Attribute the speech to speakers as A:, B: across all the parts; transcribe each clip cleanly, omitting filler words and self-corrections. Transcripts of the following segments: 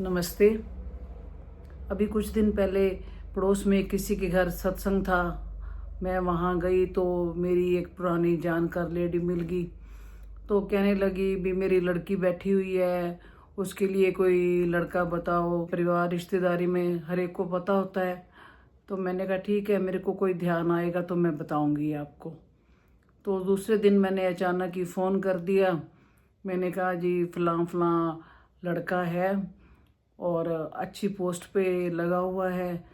A: नमस्ते। अभी कुछ दिन पहले पड़ोस में किसी के घर सत्संग था। मैं वहाँ गई तो मेरी एक पुरानी जानकार लेडी मिल गई। तो कहने लगी भी मेरी लड़की बैठी हुई है, उसके लिए कोई लड़का बताओ। परिवार रिश्तेदारी में हर एक को पता होता है। तो मैंने कहा ठीक है, मेरे को कोई ध्यान आएगा तो मैं बताऊंगी आपको। तो दूसरे दिन मैंने अचानक ही फ़ोन कर दिया। मैंने कहा जी फ़लाँ फ़लाँ लड़का है और अच्छी पोस्ट पे लगा हुआ है।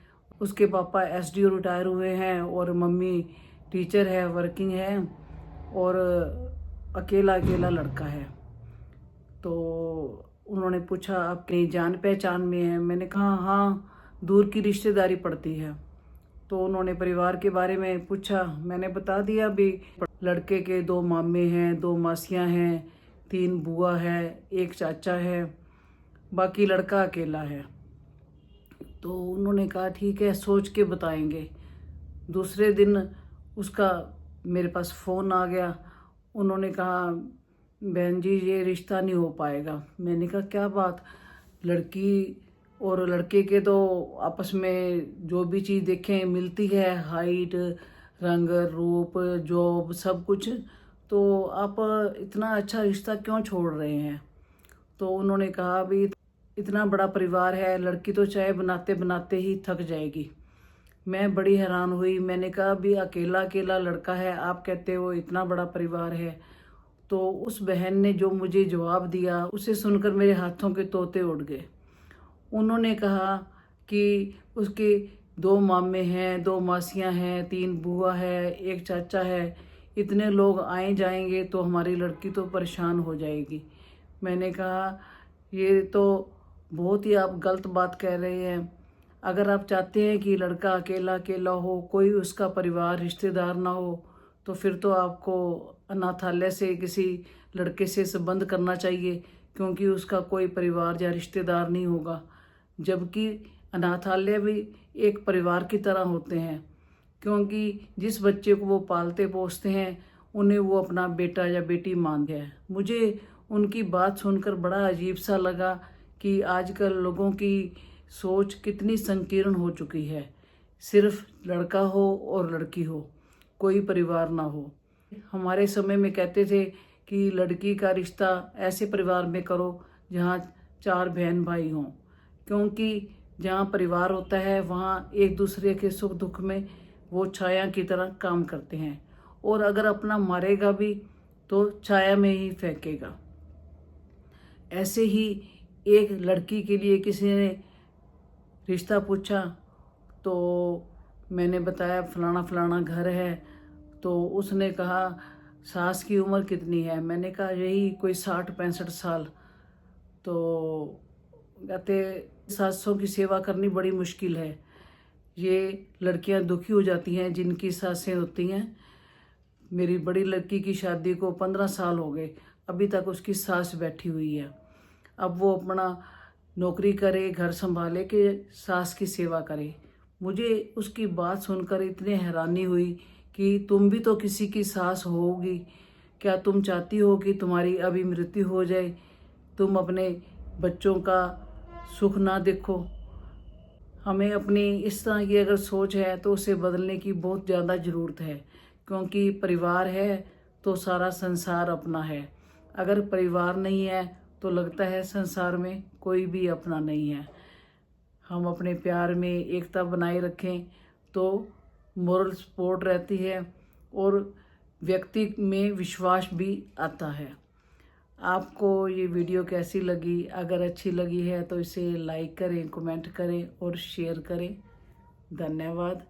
A: उसके पापा एसडीओ रिटायर हुए हैं और मम्मी टीचर है, वर्किंग है, और अकेला अकेला लड़का है। तो उन्होंने पूछा अपनी जान पहचान में है? मैंने कहा हाँ, दूर की रिश्तेदारी पड़ती है। तो उन्होंने परिवार के बारे में पूछा। मैंने बता दिया भी लड़के के 2 मामे हैं, 2 मासियां हैं, 3 बुआ है, 1 चाचा है, बाकी लड़का अकेला है। तो उन्होंने कहा ठीक है, सोच के बताएंगे। दूसरे दिन उसका मेरे पास फ़ोन आ गया। उन्होंने कहा बहन जी ये रिश्ता नहीं हो पाएगा। मैंने कहा क्या बात? लड़की और लड़के के तो आपस में जो भी चीज़ देखें मिलती है, हाइट, रंग, रूप, जॉब, सब कुछ। तो आप इतना अच्छा रिश्ता क्यों छोड़ रहे हैं? तो उन्होंने कहा भी इतना बड़ा परिवार है, लड़की तो चाय बनाते बनाते ही थक जाएगी। मैं बड़ी हैरान हुई। मैंने कहा भी अकेला अकेला लड़का है, आप कहते हो इतना बड़ा परिवार है। तो उस बहन ने जो मुझे जवाब दिया उसे सुनकर मेरे हाथों के तोते उड़ गए। उन्होंने कहा कि उसके 2 मामे हैं, 2 मासियां हैं, 3 बुआ है, 1 चाचा है। इतने लोग आए जाएंगे तो हमारी लड़की तो परेशान हो जाएगी। मैंने कहा ये तो बहुत ही आप गलत बात कह रहे हैं। अगर आप चाहते हैं कि लड़का अकेला अकेला हो, कोई उसका परिवार रिश्तेदार ना हो, तो फिर तो आपको अनाथालय से किसी लड़के से संबंध करना चाहिए, क्योंकि उसका कोई परिवार या रिश्तेदार नहीं होगा। जबकि अनाथालय भी एक परिवार की तरह होते हैं, क्योंकि जिस बच्चे को वो पालते पोसते हैं उन्हें वो अपना बेटा या बेटी मानते हैं। मुझे उनकी बात सुनकर बड़ा अजीब सा लगा कि आजकल लोगों की सोच कितनी संकीर्ण हो चुकी है। सिर्फ लड़का हो और लड़की हो, कोई परिवार ना हो। हमारे समय में कहते थे कि लड़की का रिश्ता ऐसे परिवार में करो जहाँ 4 बहन भाई हों, क्योंकि जहाँ परिवार होता है वहाँ एक दूसरे के सुख दुख में वो छाया की तरह काम करते हैं, और अगर अपना मारेगा भी तो छाया में ही फेंकेगा। ऐसे ही एक लड़की के लिए किसी ने रिश्ता पूछा। तो मैंने बताया फलाना फलाना घर है। तो उसने कहा सास की उम्र कितनी है? मैंने कहा यही कोई 60-65 साल। तो कहते सासों की सेवा करनी बड़ी मुश्किल है। ये लड़कियां दुखी हो जाती हैं जिनकी सासें होती हैं। मेरी बड़ी लड़की की शादी को 15 साल हो गए, अभी तक उसकी सास बैठी हुई है। अब वो अपना नौकरी करे, घर संभाले कि सास की सेवा करे। मुझे उसकी बात सुनकर इतनी हैरानी हुई कि तुम भी तो किसी की सास होगी। क्या तुम चाहती हो कि तुम्हारी अभी मृत्यु हो जाए, तुम अपने बच्चों का सुख ना देखो? हमें अपनी इस तरह की अगर सोच है तो उसे बदलने की बहुत ज़्यादा ज़रूरत है, क्योंकि परिवार है तो सारा संसार अपना है। अगर परिवार नहीं है तो लगता है संसार में कोई भी अपना नहीं है। हम अपने प्यार में एकता बनाए रखें तो मोरल सपोर्ट रहती है और व्यक्ति में विश्वास भी आता है। आपको ये वीडियो कैसी लगी? अगर अच्छी लगी है तो इसे लाइक करें, कमेंट करें और शेयर करें। धन्यवाद।